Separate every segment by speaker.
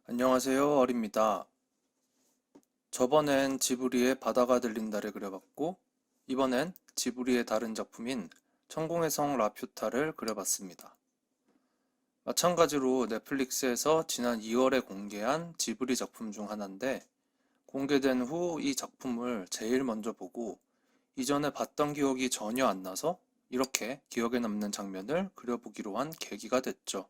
Speaker 1: 안녕하세요, 어립니다. 저번엔 지브리의 바다가 들린다를 그려봤고, 이번엔 지브리의 다른 작품인 천공의 성 라퓨타를 그려봤습니다. 마찬가지로 넷플릭스에서 지난 2월에 공개한 지브리 작품 중 하나인데, 공개된 후 이 작품을 제일 먼저 보고, 이전에 봤던 기억이 전혀 안 나서 이렇게 기억에 남는 장면을 그려보기로 한 계기가 됐죠.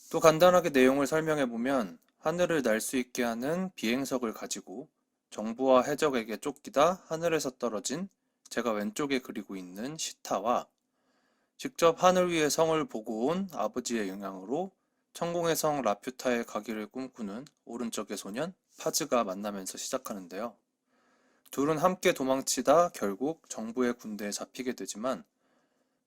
Speaker 1: 또 간단하게 내용을 설명해보면 하늘을 날 수 있게 하는 비행석을 가지고 정부와 해적에게 쫓기다 하늘에서 떨어진 제가 왼쪽에 그리고 있는 시타와 직접 하늘 위의 성을 보고 온 아버지의 영향으로 천공의 성 라퓨타에 가기를 꿈꾸는 오른쪽의 소년 파즈가 만나면서 시작하는데요. 둘은 함께 도망치다 결국 정부의 군대에 잡히게 되지만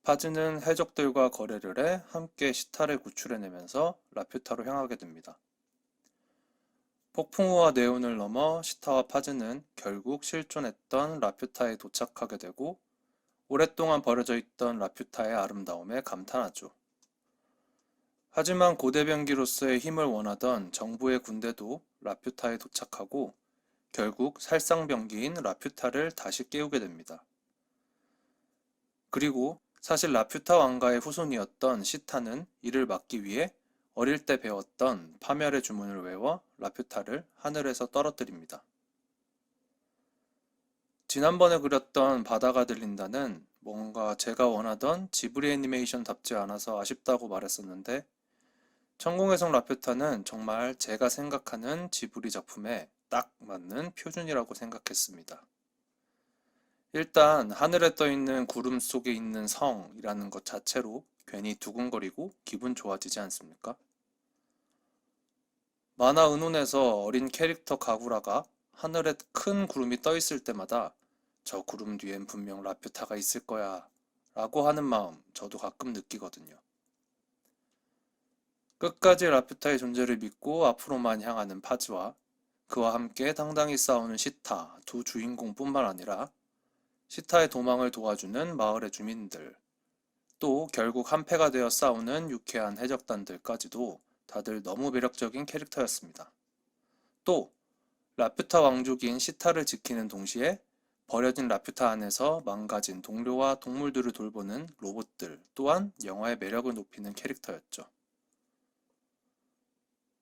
Speaker 1: 파즈는 해적들과 거래를 해 함께 시타를 구출해내면서 라퓨타로 향하게 됩니다. 폭풍우와 네온을 넘어 시타와 파즈는 결국 실존했던 라퓨타에 도착하게 되고 오랫동안 버려져 있던 라퓨타의 아름다움에 감탄하죠. 하지만 고대병기로서의 힘을 원하던 정부의 군대도 라퓨타에 도착하고 결국 살상병기인 라퓨타를 다시 깨우게 됩니다. 그리고 사실 라퓨타 왕가의 후손이었던 시타는 이를 막기 위해 어릴 때 배웠던 파멸의 주문을 외워 라퓨타를 하늘에서 떨어뜨립니다. 지난번에 그렸던 바다가 들린다는 뭔가 제가 원하던 지브리 애니메이션답지 않아서 아쉽다고 말했었는데 천공의 성 라퓨타는 정말 제가 생각하는 지브리 작품에 딱 맞는 표준이라고 생각했습니다. 일단 하늘에 떠 있는 구름 속에 있는 성이라는 것 자체로 괜히 두근거리고 기분 좋아지지 않습니까? 만화 은혼에서 어린 캐릭터 가구라가 하늘에 큰 구름이 떠 있을 때마다 저 구름 뒤엔 분명 라퓨타가 있을 거야 라고 하는 마음 저도 가끔 느끼거든요. 끝까지 라퓨타의 존재를 믿고 앞으로만 향하는 파즈와 그와 함께 당당히 싸우는 시타 두 주인공뿐만 아니라 시타의 도망을 도와주는 마을의 주민들, 또 결국 한패가 되어 싸우는 유쾌한 해적단들까지도 다들 너무 매력적인 캐릭터였습니다. 또 라퓨타 왕족인 시타를 지키는 동시에 버려진 라퓨타 안에서 망가진 동료와 동물들을 돌보는 로봇들 또한 영화의 매력을 높이는 캐릭터였죠.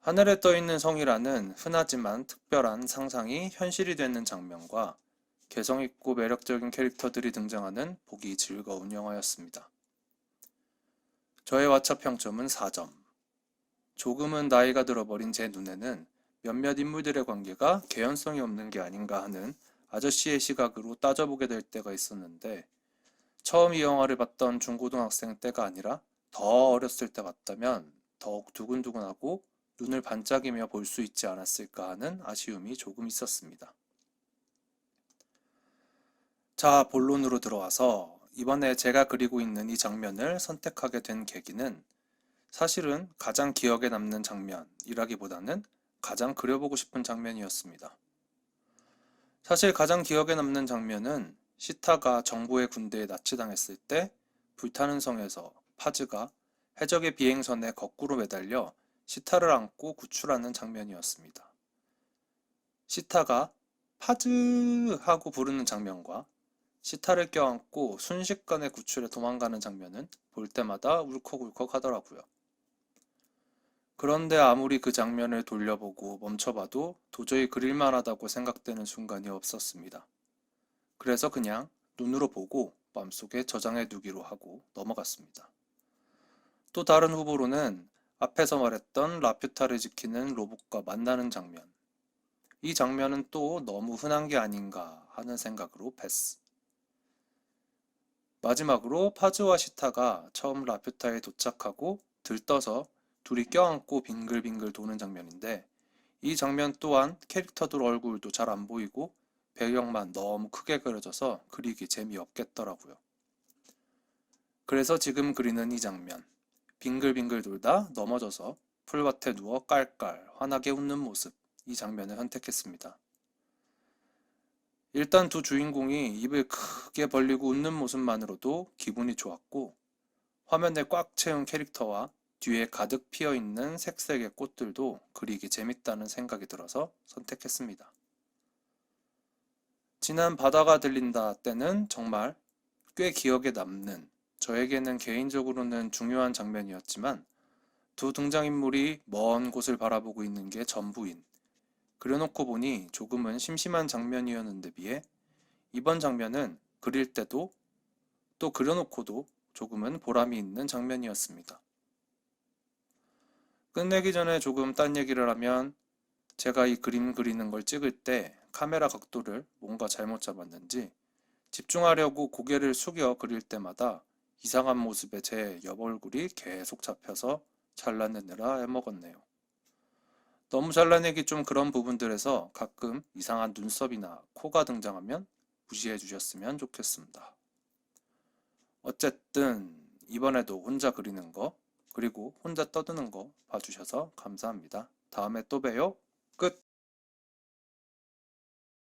Speaker 1: 하늘에 떠 있는 성이라는 흔하지만 특별한 상상이 현실이 되는 장면과 개성있고 매력적인 캐릭터들이 등장하는 보기 즐거운 영화였습니다. 저의 왓챠 평점은 4점. 조금은 나이가 들어버린 제 눈에는 몇몇 인물들의 관계가 개연성이 없는 게 아닌가 하는 아저씨의 시각으로 따져보게 될 때가 있었는데 처음 이 영화를 봤던 중고등학생 때가 아니라 더 어렸을 때 봤다면 더욱 두근두근하고 눈을 반짝이며 볼 수 있지 않았을까 하는 아쉬움이 조금 있었습니다. 자, 본론으로 들어와서 이번에 제가 그리고 있는 이 장면을 선택하게 된 계기는 사실은 가장 기억에 남는 장면이라기보다는 가장 그려보고 싶은 장면이었습니다. 사실 가장 기억에 남는 장면은 시타가 정부의 군대에 납치당했을 때 불타는 성에서 파즈가 해적의 비행선에 거꾸로 매달려 시타를 안고 구출하는 장면이었습니다. 시타가 파즈 하고 부르는 장면과 시타를 껴안고 순식간에 구출해 도망가는 장면은 볼 때마다 울컥울컥 하더라고요. 그런데 아무리 그 장면을 돌려보고 멈춰봐도 도저히 그릴만 하다고 생각되는 순간이 없었습니다. 그래서 그냥 눈으로 보고 마음속에 저장해 두기로 하고 넘어갔습니다. 또 다른 후보로는 앞에서 말했던 라퓨타를 지키는 로봇과 만나는 장면. 이 장면은 또 너무 흔한 게 아닌가 하는 생각으로 패스. 마지막으로 파즈와 시타가 처음 라퓨타에 도착하고 들떠서 둘이 껴안고 빙글빙글 도는 장면인데 이 장면 또한 캐릭터들 얼굴도 잘 안 보이고 배경만 너무 크게 그려져서 그리기 재미없겠더라고요. 그래서 지금 그리는 이 장면, 빙글빙글 돌다 넘어져서 풀밭에 누워 깔깔 환하게 웃는 모습, 이 장면을 선택했습니다. 일단 두 주인공이 입을 크게 벌리고 웃는 모습만으로도 기분이 좋았고 화면을 꽉 채운 캐릭터와 뒤에 가득 피어 있는 색색의 꽃들도 그리기 재밌다는 생각이 들어서 선택했습니다. 지난 바다가 들린다 때는 정말 꽤 기억에 남는, 저에게는 개인적으로는 중요한 장면이었지만 두 등장인물이 먼 곳을 바라보고 있는 게 전부인, 그려놓고 보니 조금은 심심한 장면이었는데 비해 이번 장면은 그릴 때도 또 그려놓고도 조금은 보람이 있는 장면이었습니다. 끝내기 전에 조금 딴 얘기를 하면 제가 이 그림 그리는 걸 찍을 때 카메라 각도를 뭔가 잘못 잡았는지 집중하려고 고개를 숙여 그릴 때마다 이상한 모습의 제 옆얼굴이 계속 잡혀서 잘라내느라 애먹었네요. 너무 잘라내기 좀 그런 부분들에서 가끔 이상한 눈썹이나 코가 등장하면 무시해 주셨으면 좋겠습니다. 어쨌든 이번에도 혼자 그리는 거, 그리고 혼자 떠드는 거 봐주셔서 감사합니다. 다음에 또 봬요. 끝!